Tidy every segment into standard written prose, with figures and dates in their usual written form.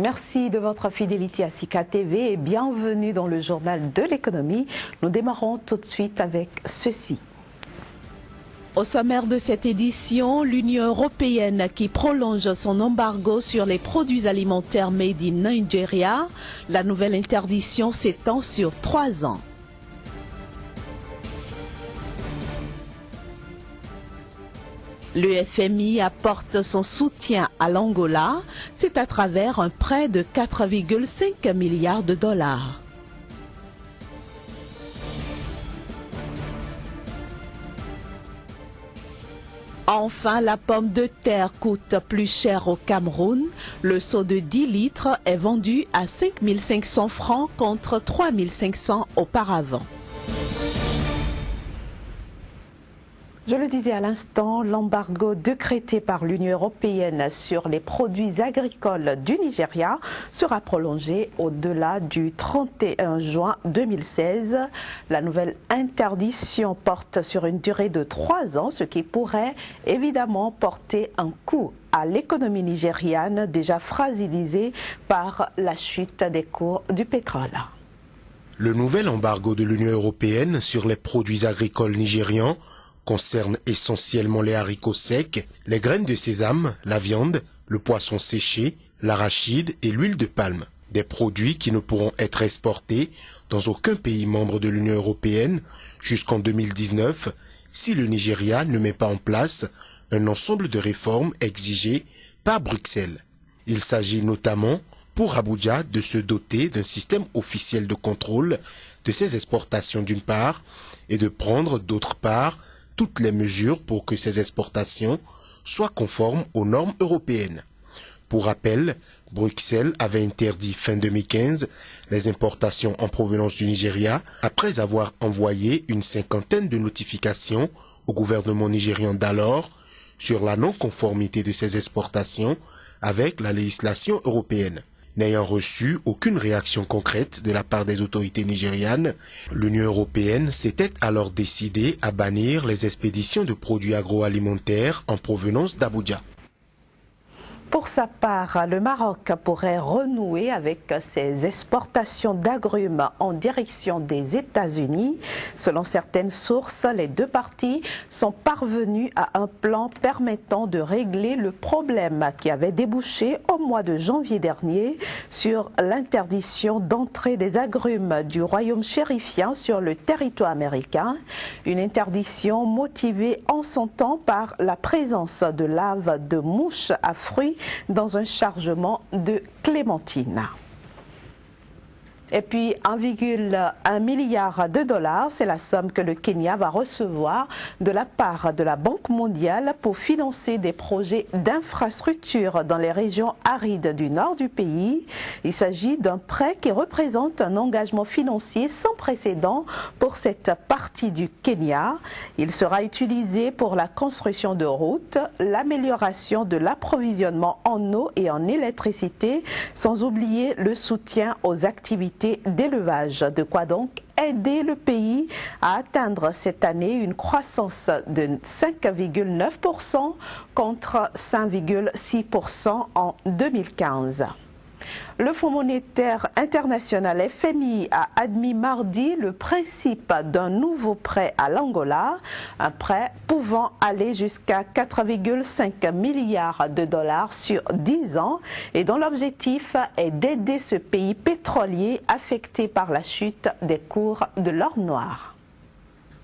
Merci de votre fidélité à Sika TV et bienvenue dans le journal de l'économie. Nous démarrons tout de suite avec ceci. Au sommaire de cette édition, l'Union européenne qui prolonge son embargo sur les produits alimentaires made in Nigeria. La nouvelle interdiction s'étend sur 3 ans. Le FMI apporte son soutien à l'Angola, c'est à travers un prêt de 4,5 milliards de dollars. Enfin, la pomme de terre coûte plus cher au Cameroun. Le seau de 10 litres est vendu à 5 500 francs contre 3 500 auparavant. Je le disais à l'instant, l'embargo décrété par l'Union européenne sur les produits agricoles du Nigeria sera prolongé au-delà du 31 juin 2016. La nouvelle interdiction porte sur une durée de 3 ans, ce qui pourrait évidemment porter un coup à l'économie nigériane déjà fragilisée par la chute des cours du pétrole. Le nouvel embargo de l'Union européenne sur les produits agricoles nigérians concerne essentiellement les haricots secs, les graines de sésame, la viande, le poisson séché, l'arachide et l'huile de palme. Des produits qui ne pourront être exportés dans aucun pays membre de l'Union européenne jusqu'en 2019 si le Nigeria ne met pas en place un ensemble de réformes exigées par Bruxelles. Il s'agit notamment pour Abuja de se doter d'un système officiel de contrôle de ses exportations d'une part et de prendre d'autre part toutes les mesures pour que ces exportations soient conformes aux normes européennes. Pour rappel, Bruxelles avait interdit fin 2015 les importations en provenance du Nigeria après avoir envoyé une 50aine de notifications au gouvernement nigérian d'alors sur la non-conformité de ces exportations avec la législation européenne. N'ayant reçu aucune réaction concrète de la part des autorités nigérianes, l'Union européenne s'était alors décidée à bannir les expéditions de produits agroalimentaires en provenance d'Abuja. Pour sa part, le Maroc pourrait renouer avec ses exportations d'agrumes en direction des États-Unis. Selon certaines sources, les deux parties sont parvenues à un plan permettant de régler le problème qui avait débouché au mois de janvier dernier sur l'interdiction d'entrée des agrumes du royaume chérifien sur le territoire américain. Une interdiction motivée en son temps par la présence de larves de mouches à fruits dans un chargement de clémentine. Et puis 1,1 milliard de dollars, c'est la somme que le Kenya va recevoir de la part de la Banque mondiale pour financer des projets d'infrastructures dans les régions arides du nord du pays. Il s'agit d'un prêt qui représente un engagement financier sans précédent pour cette partie du Kenya. Il sera utilisé pour la construction de routes, l'amélioration de l'approvisionnement en eau et en électricité, sans oublier le soutien aux activités d'élevage. De quoi donc aider le pays à atteindre cette année une croissance de 5,9% contre 5,6% en 2015. Le Fonds monétaire international FMI a admis mardi le principe d'un nouveau prêt à l'Angola, un prêt pouvant aller jusqu'à 4,5 milliards de dollars sur 10 ans et dont l'objectif est d'aider ce pays pétrolier affecté par la chute des cours de l'or noir.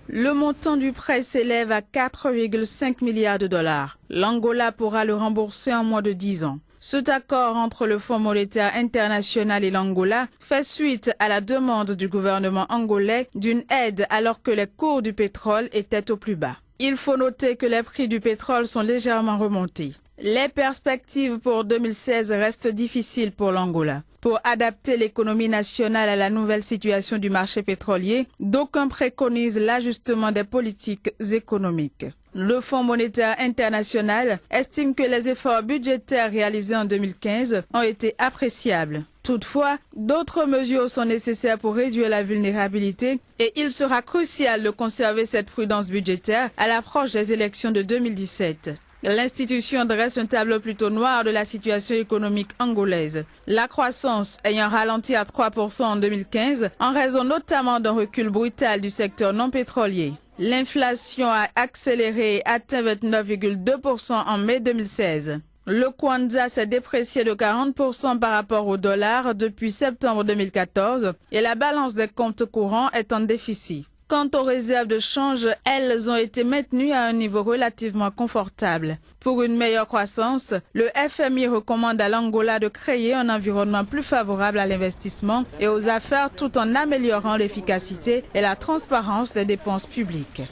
Le montant du prêt s'élève à 4,5 milliards de dollars. L'Angola pourra le rembourser en moins de 10 ans. Cet accord entre le Fonds monétaire international et l'Angola fait suite à la demande du gouvernement angolais d'une aide alors que les cours du pétrole étaient au plus bas. Il faut noter que les prix du pétrole sont légèrement remontés. Les perspectives pour 2016 restent difficiles pour l'Angola. Pour adapter l'économie nationale à la nouvelle situation du marché pétrolier, d'aucuns préconisent l'ajustement des politiques économiques. Le Fonds monétaire international estime que les efforts budgétaires réalisés en 2015 ont été appréciables. Toutefois, d'autres mesures sont nécessaires pour réduire la vulnérabilité et il sera crucial de conserver cette prudence budgétaire à l'approche des élections de 2017. L'institution dresse un tableau plutôt noir de la situation économique angolaise. La croissance ayant ralenti à 3% en 2015 en raison notamment d'un recul brutal du secteur non pétrolier. L'inflation a accéléré et atteint 29,2% en mai 2016. Le kwanza s'est déprécié de 40% par rapport au dollar depuis septembre 2014 et la balance des comptes courants est en déficit. Quant aux réserves de change, elles ont été maintenues à un niveau relativement confortable. Pour une meilleure croissance, le FMI recommande à l'Angola de créer un environnement plus favorable à l'investissement et aux affaires tout en améliorant l'efficacité et la transparence des dépenses publiques.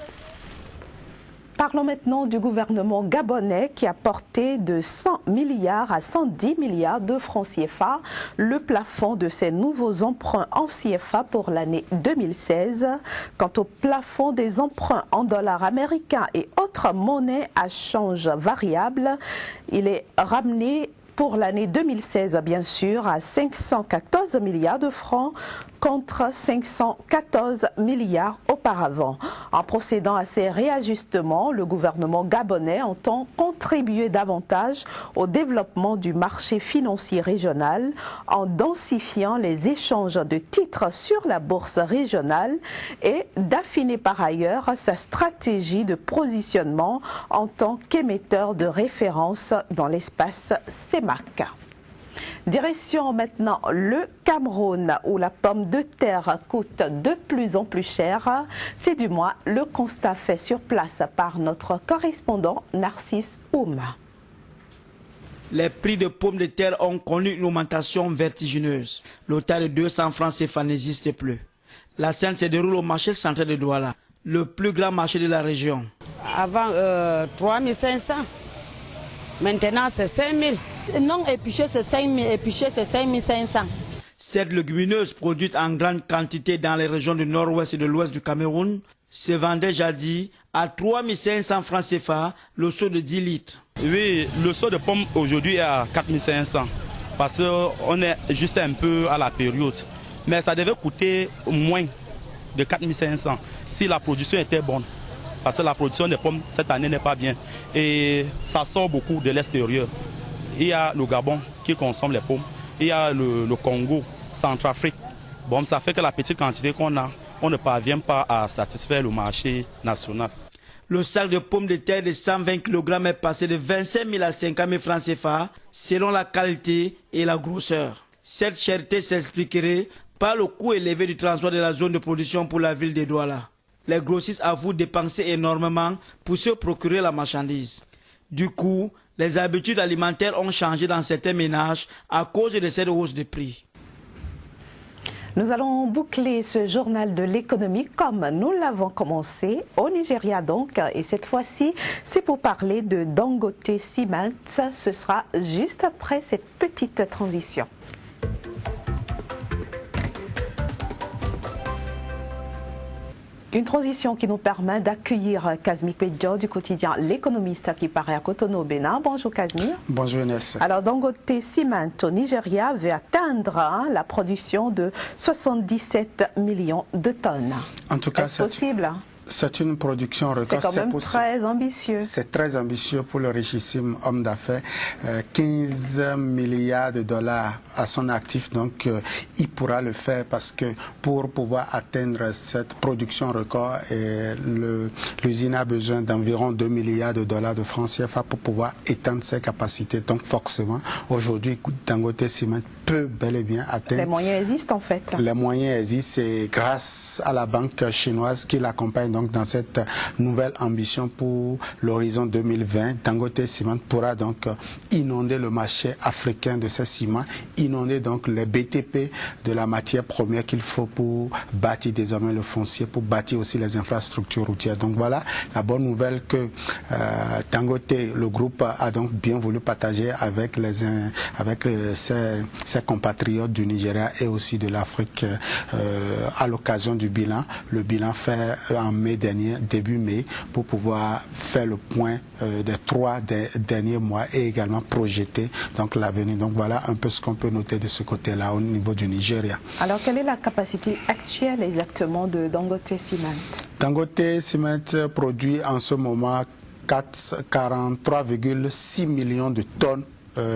Parlons maintenant du gouvernement gabonais qui a porté de 100 milliards à 110 milliards de francs CFA le plafond de ses nouveaux emprunts en CFA pour l'année 2016. Quant au plafond des emprunts en dollars américains et autres monnaies à change variable, il est ramené pour l'année 2016, bien sûr, à 514 milliards de francs contre 514 milliards auparavant. En procédant à ces réajustements, le gouvernement gabonais entend contribuer davantage au développement du marché financier régional en densifiant les échanges de titres sur la bourse régionale et d'affiner par ailleurs sa stratégie de positionnement en tant qu'émetteur de référence dans l'espace CEMAC. Direction maintenant le Cameroun où la pomme de terre coûte de plus en plus cher. C'est du moins le constat fait sur place par notre correspondant Narcisse Ouma. Les prix de pommes de terre ont connu une augmentation vertigineuse. L'hôtel de 200 francs CFA n'existe plus. La scène se déroule au marché central de Douala, le plus grand marché de la région. Avant 3500, maintenant c'est 5000. Non épluché c'est 5000, épluché c'est 5500. Cette légumineuse produite en grande quantité dans les régions du nord-ouest et de l'ouest du Cameroun se vendait jadis à 3500 francs CFA le seau de 10 litres. Oui, le seau de pommes aujourd'hui est à 4500 parce qu'on est juste un peu à la période. Mais ça devait coûter moins de 4500 si la production était bonne. Parce que la production des pommes cette année n'est pas bien et ça sort beaucoup de l'extérieur. Il y a le Gabon qui consomme les pommes, il y a le Congo, Centrafrique. Bon, ça fait que la petite quantité qu'on a, on ne parvient pas à satisfaire le marché national. Le sac de pommes de terre de 120 kg est passé de 25 000 à 50 000 francs CFA selon la qualité et la grosseur. Cette cherté s'expliquerait par le coût élevé du transport de la zone de production pour la ville de Douala. Les grossistes avouent dépenser énormément pour se procurer la marchandise. Du coup, les habitudes alimentaires ont changé dans certains ménages à cause de cette hausse de prix. Nous allons boucler ce journal de l'économie comme nous l'avons commencé au Nigeria donc. Et cette fois-ci, c'est pour parler de Dangote Cement. Ce sera juste après cette petite transition. Une transition qui nous permet d'accueillir Kazmi Pedjo du quotidien L'Économiste qui paraît à Cotonou au Bénin. Bonjour Kazmi. Bonjour Inès. Alors Dangote Cement au Nigeria veut atteindre la production de 77 millions de tonnes. En tout cas, c'est possible. C'est une production record. C'est quand même très ambitieux. C'est très ambitieux pour le richissime homme d'affaires. 15 milliards de dollars à son actif, donc il pourra le faire parce que pour pouvoir atteindre cette production record, l'usine a besoin d'environ 2 milliards de dollars de francs CFA pour pouvoir étendre ses capacités. Donc forcément, aujourd'hui, Dangote Cement peut bel et bien atteindre. Les moyens existent en fait. Les moyens existent et grâce à la banque chinoise qui l'accompagne donc dans cette nouvelle ambition pour l'horizon 2020, Dangote Cement pourra donc inonder le marché africain de ces ciments, inonder donc les BTP de la matière première qu'il faut pour bâtir désormais le foncier, pour bâtir aussi les infrastructures routières. Donc voilà la bonne nouvelle que Dangote, le groupe, a donc bien voulu partager avec ses compatriotes du Nigeria et aussi de l'Afrique à l'occasion du bilan. Le bilan fait en mai dernier, début mai, pour pouvoir faire le point des 3 derniers mois et également projeter donc l'avenir. Donc voilà un peu ce qu'on peut noter de ce côté-là au niveau du Nigeria. Alors quelle est la capacité actuelle exactement de Dangote Cement? Dangote Cement produit en ce moment 43,6 millions de tonnes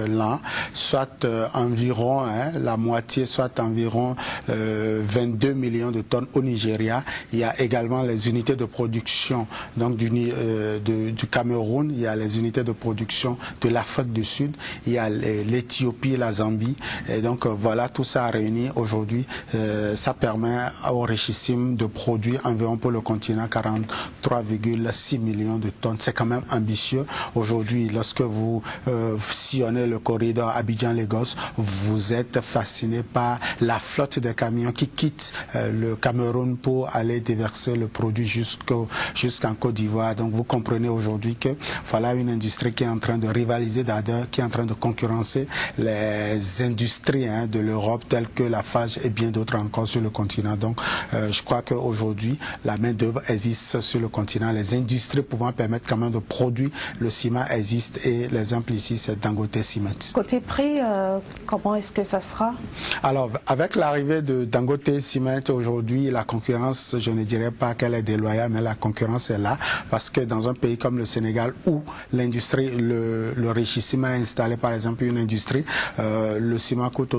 l'an, soit environ la moitié, soit environ 22 millions de tonnes au Nigeria. Il y a également les unités de production donc du Cameroun, il y a les unités de production de l'Afrique du Sud, il y a l'Éthiopie, la Zambie. Et donc voilà, tout ça réuni aujourd'hui, ça permet au Richissime de produire environ pour le continent 43,6 millions de tonnes. C'est quand même ambitieux. Aujourd'hui, lorsque vous sillonnez le corridor Abidjan-Lagos, vous êtes fasciné par la flotte de camions qui quittent le Cameroun pour aller déverser le produit jusqu'en Côte d'Ivoire. Donc vous comprenez aujourd'hui que voilà une industrie qui est en train de rivaliser, d'ailleurs, qui est en train de concurrencer les industries de l'Europe telles que la Lafarge et bien d'autres encore sur le continent. Donc je crois qu'aujourd'hui la main-d'œuvre existe sur le continent. Les industries pouvant permettre quand même de produire le ciment existent et l'exemple ici c'est Dangote Cement. Côté prix, comment est-ce que ça sera? Alors, avec l'arrivée de Dangote Cement aujourd'hui, la concurrence, je ne dirais pas qu'elle est déloyale, mais la concurrence est là, parce que dans un pays comme le Sénégal, où l'industrie, le Richissime a installé par exemple une industrie, le ciment coûte